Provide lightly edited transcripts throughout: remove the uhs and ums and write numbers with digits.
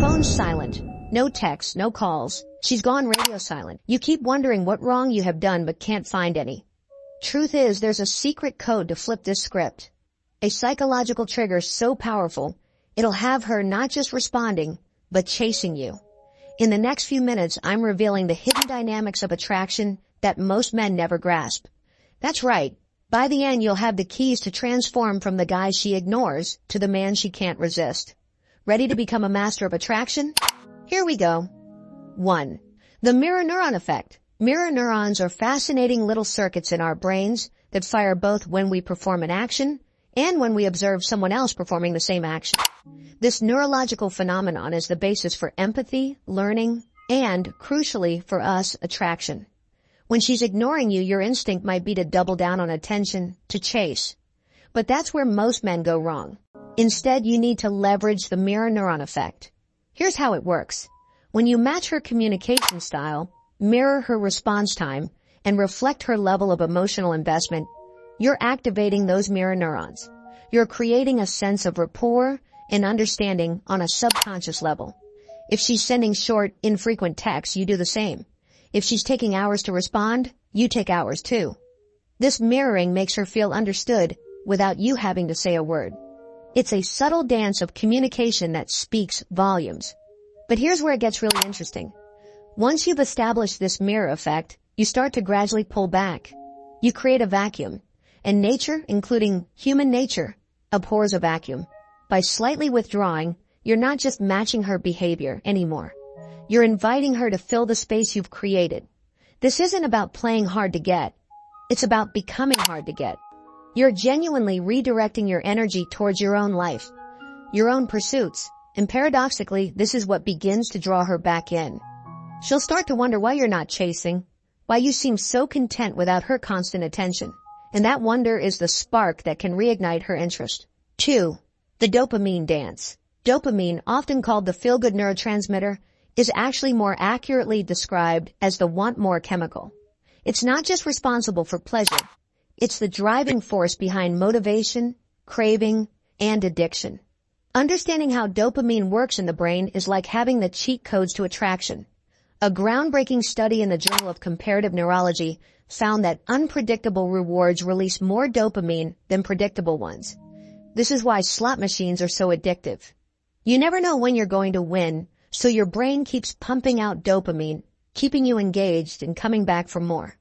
phone's silent. No texts, no calls. She's gone radio silent. You keep wondering what wrong you have done but can't find any. Truth is, there's a secret code to flip this script. A psychological trigger so powerful, it'll have her not just responding, but chasing you. In the next few minutes, I'm revealing the hidden dynamics of attraction that most men never grasp. That's right. By the end, you'll have the keys to transform from the guy she ignores to the man she can't resist. Ready to become a master of attraction? Here we go. 1. The mirror neuron effect. Mirror neurons are fascinating little circuits in our brains that fire both when we perform an action and when we observe someone else performing the same action. This neurological phenomenon is the basis for empathy, learning, and, crucially for us, attraction. When she's ignoring you, your instinct might be to double down on attention, to chase. But that's where most men go wrong. Instead, you need to leverage the mirror neuron effect. Here's how it works. When you match her communication style, mirror her response time, and reflect her level of emotional investment, you're activating those mirror neurons. You're creating a sense of rapport and understanding on a subconscious level. If she's sending short, infrequent texts, you do the same. If she's taking hours to respond, you take hours too. This mirroring makes her feel understood without you having to say a word. It's a subtle dance of communication that speaks volumes. But here's where it gets really interesting. Once you've established this mirror effect, you start to gradually pull back. You create a vacuum. And nature, including human nature, abhors a vacuum. By slightly withdrawing, you're not just matching her behavior anymore. You're inviting her to fill the space you've created. This isn't about playing hard to get. It's about becoming hard to get. You're genuinely redirecting your energy towards your own life, your own pursuits, and paradoxically, this is what begins to draw her back in. She'll start to wonder why you're not chasing, why you seem so content without her constant attention. And that wonder is the spark that can reignite her interest. 2. The dopamine dance. Dopamine, often called the feel-good neurotransmitter, is actually more accurately described as the want more chemical. It's not just responsible for pleasure. It's the driving force behind motivation, craving, and addiction. Understanding how dopamine works in the brain is like having the cheat codes to attraction. A groundbreaking study in the Journal of Comparative Neurology found that unpredictable rewards release more dopamine than predictable ones. This is why slot machines are so addictive. You never know when you're going to win, so your brain keeps pumping out dopamine, keeping you engaged and coming back for more.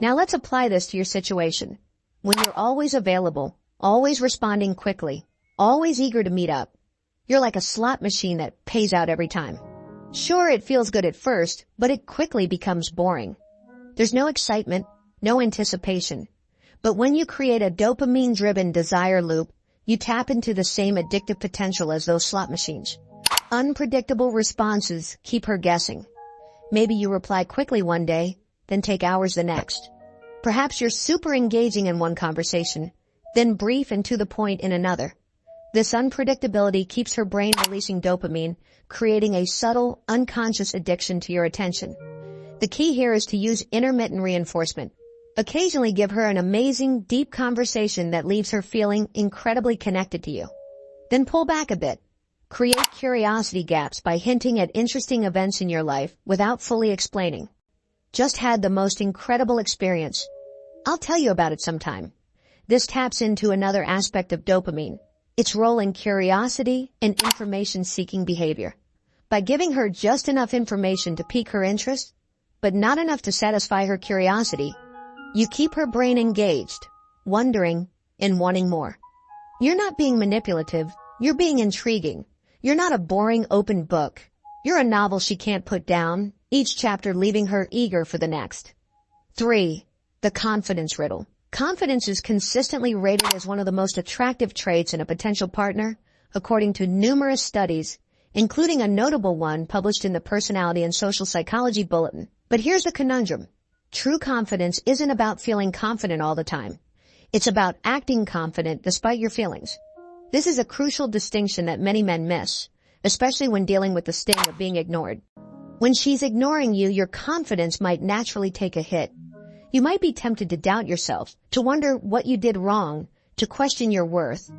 Now let's apply this to your situation. When you're always available, always responding quickly, always eager to meet up, you're like a slot machine that pays out every time. Sure, it feels good at first, but it quickly becomes boring. There's no excitement, no anticipation. But when you create a dopamine-driven desire loop, you tap into the same addictive potential as those slot machines. Unpredictable responses keep her guessing. Maybe you reply quickly one day, then take hours the next. Perhaps you're super engaging in one conversation, then brief and to the point in another. This unpredictability keeps her brain releasing dopamine, creating a subtle, unconscious addiction to your attention. The key here is to use intermittent reinforcement. Occasionally give her an amazing, deep conversation that leaves her feeling incredibly connected to you. Then pull back a bit. Create curiosity gaps by hinting at interesting events in your life without fully explaining. Just had the most incredible experience. I'll tell you about it sometime. This taps into another aspect of dopamine, its role in curiosity and information-seeking behavior. By giving her just enough information to pique her interest, but not enough to satisfy her curiosity, you keep her brain engaged, wondering, and wanting more. You're not being manipulative, you're being intriguing. You're not a boring open book. You're a novel she can't put down, each chapter leaving her eager for the next. 3. The confidence riddle. Confidence is consistently rated as one of the most attractive traits in a potential partner, according to numerous studies, including a notable one published in the Personality and Social Psychology Bulletin. But here's the conundrum. True confidence isn't about feeling confident all the time. It's about acting confident despite your feelings. This is a crucial distinction that many men miss, especially when dealing with the sting of being ignored. When she's ignoring you, your confidence might naturally take a hit. You might be tempted to doubt yourself, to wonder what you did wrong, to question your worth.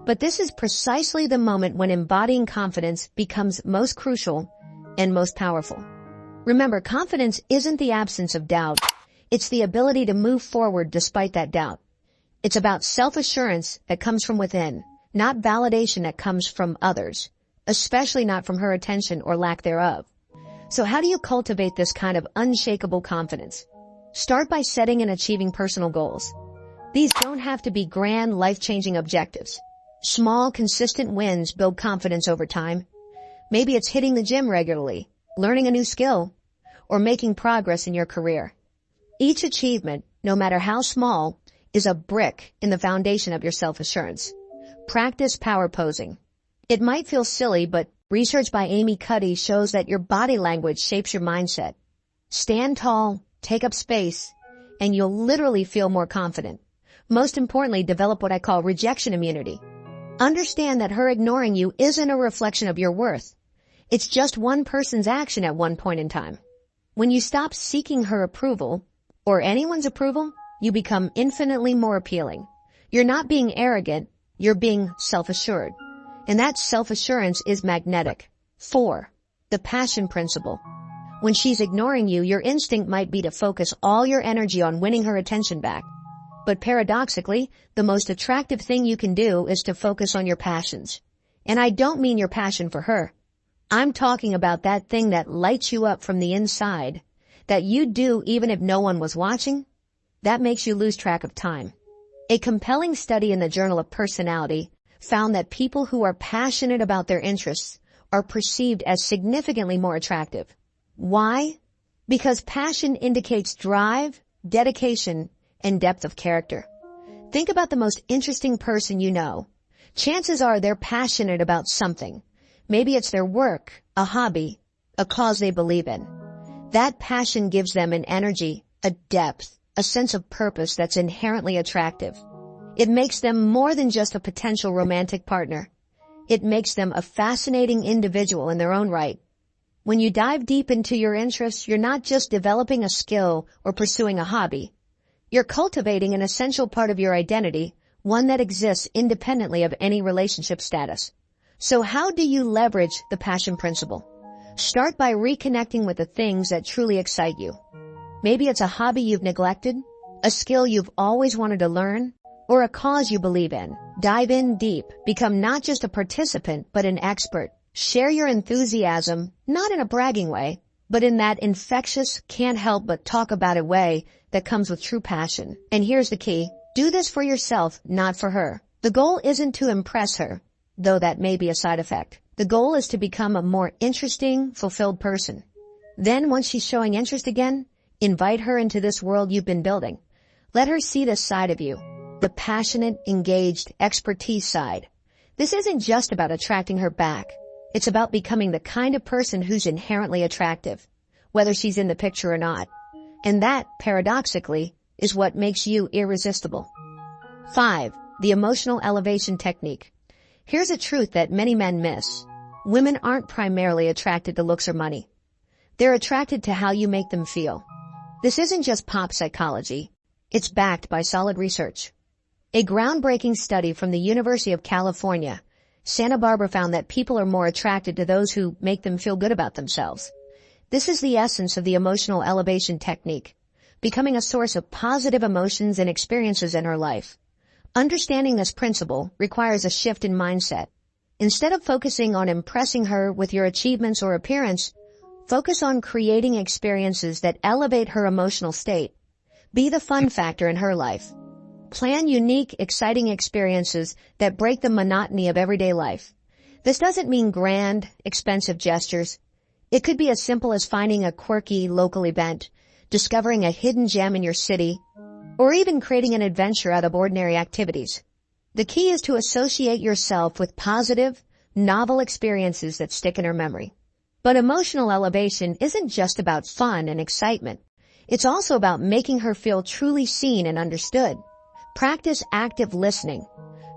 But this is precisely the moment when embodying confidence becomes most crucial and most powerful. Remember, confidence isn't the absence of doubt. It's the ability to move forward despite that doubt. It's about self-assurance that comes from within, not validation that comes from others, especially not from her attention or lack thereof. So how do you cultivate this kind of unshakable confidence? Start by setting and achieving personal goals. These don't have to be grand, life-changing objectives. Small, consistent wins build confidence over time. Maybe it's hitting the gym regularly, learning a new skill, or making progress in your career. Each achievement, no matter how small, is a brick in the foundation of your self-assurance. Practice power posing. It might feel silly, but research by Amy Cuddy shows that your body language shapes your mindset. Stand tall, take up space, and you'll literally feel more confident. Most importantly, develop what I call rejection immunity. Understand that her ignoring you isn't a reflection of your worth. It's just one person's action at one point in time. When you stop seeking her approval, or anyone's approval, you become infinitely more appealing. You're not being arrogant, you're being self-assured. And that self-assurance is magnetic. 4. The passion principle. When she's ignoring you, your instinct might be to focus all your energy on winning her attention back. But paradoxically, the most attractive thing you can do is to focus on your passions. And I don't mean your passion for her. I'm talking about that thing that lights you up from the inside, that you do even if no one was watching. That makes you lose track of time. A compelling study in the Journal of Personality found that people who are passionate about their interests are perceived as significantly more attractive. Why? Because passion indicates drive, dedication, and depth of character. Think about the most interesting person you know. Chances are they're passionate about something. Maybe it's their work, a hobby, a cause they believe in. That passion gives them an energy, a depth, a sense of purpose that's inherently attractive. It makes them more than just a potential romantic partner. It makes them a fascinating individual in their own right. When you dive deep into your interests, you're not just developing a skill or pursuing a hobby. You're cultivating an essential part of your identity, one that exists independently of any relationship status. So how do you leverage the passion principle? Start by reconnecting with the things that truly excite you. Maybe it's a hobby you've neglected, a skill you've always wanted to learn, or a cause you believe in. Dive in deep. Become not just a participant, but an expert. Share your enthusiasm, not in a bragging way, but in that infectious, can't help but talk about it way that comes with true passion. And here's the key. Do this for yourself, not for her. The goal isn't to impress her, though that may be a side effect. The goal is to become a more interesting, fulfilled person. Then, once she's showing interest again, invite her into this world you've been building. Let her see this side of you, the passionate, engaged, expertise side. This isn't just about attracting her back. It's about becoming the kind of person who's inherently attractive, whether she's in the picture or not. And that, paradoxically, is what makes you irresistible. 5. The emotional elevation technique. Here's a truth that many men miss. Women aren't primarily attracted to looks or money. They're attracted to how you make them feel. This isn't just pop psychology. It's backed by solid research. A groundbreaking study from the University of California, Santa Barbara, found that people are more attracted to those who make them feel good about themselves. This is the essence of the emotional elevation technique, becoming a source of positive emotions and experiences in her life. Understanding this principle requires a shift in mindset. Instead of focusing on impressing her with your achievements or appearance, focus on creating experiences that elevate her emotional state. Be the fun factor in her life. Plan unique, exciting experiences that break the monotony of everyday life. This doesn't mean grand, expensive gestures. It could be as simple as finding a quirky local event, discovering a hidden gem in your city, or even creating an adventure out of ordinary activities. The key is to associate yourself with positive, novel experiences that stick in her memory. But emotional elevation isn't just about fun and excitement. It's also about making her feel truly seen and understood. Practice active listening,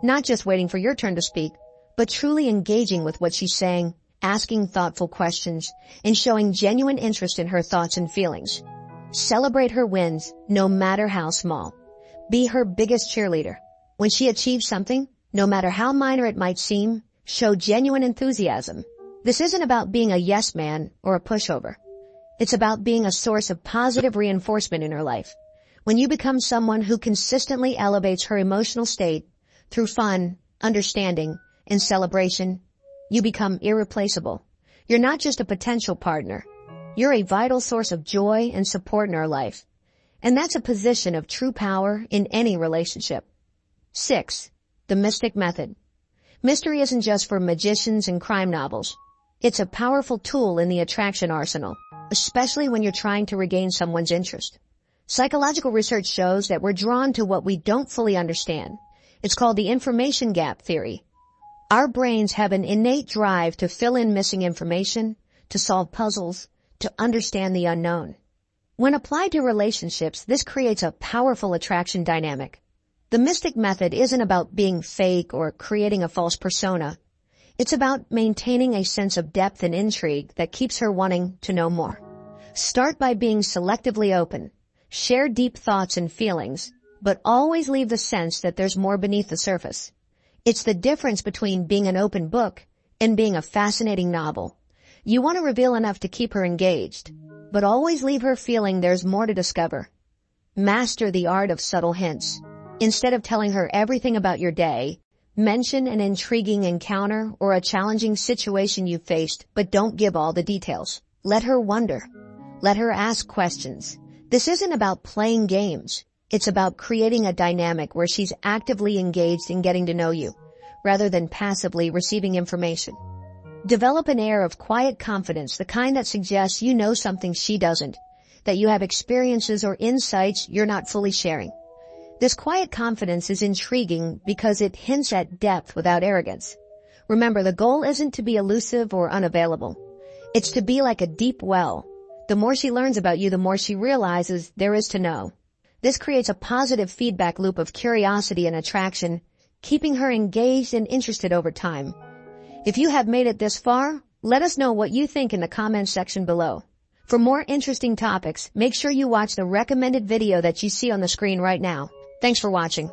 not just waiting for your turn to speak, but truly engaging with what she's saying, asking thoughtful questions, and showing genuine interest in her thoughts and feelings. Celebrate her wins, no matter how small. Be her biggest cheerleader. When she achieves something, No matter how minor it might seem, show genuine enthusiasm. This isn't about being a yes man or a pushover. It's about being a source of positive reinforcement in her life. When you become someone who consistently elevates her emotional state through fun, understanding, and celebration, you become irreplaceable. You're not just a potential partner. You're a vital source of joy and support in her life. And that's a position of true power in any relationship. 6. The Mystic Method. Mystery isn't just for magicians and crime novels. It's a powerful tool in the attraction arsenal, especially when you're trying to regain someone's interest. Psychological research shows that we're drawn to what we don't fully understand. It's called the information gap theory. Our brains have an innate drive to fill in missing information, to solve puzzles, to understand the unknown. When applied to relationships, this creates a powerful attraction dynamic. The Mystic Method isn't about being fake or creating a false persona. It's about maintaining a sense of depth and intrigue that keeps her wanting to know more. Start by being selectively open. Share deep thoughts and feelings, but always leave the sense that there's more beneath the surface. It's the difference between being an open book and being a fascinating novel. You want to reveal enough to keep her engaged, but always leave her feeling there's more to discover. Master the art of subtle hints. Instead of telling her everything about your day, mention an intriguing encounter or a challenging situation you faced, but don't give all the details. Let her wonder. Let her ask questions. This isn't about playing games. It's about creating a dynamic where she's actively engaged in getting to know you, rather than passively receiving information. Develop an air of quiet confidence, the kind that suggests you know something she doesn't, that you have experiences or insights you're not fully sharing. This quiet confidence is intriguing because it hints at depth without arrogance. Remember, the goal isn't to be elusive or unavailable. It's to be like a deep well. The more she learns about you, the more she realizes there is to know. This creates a positive feedback loop of curiosity and attraction, keeping her engaged and interested over time. If you have made it this far, let us know what you think in the comments section below. For more interesting topics, make sure you watch the recommended video that you see on the screen right now. Thanks for watching.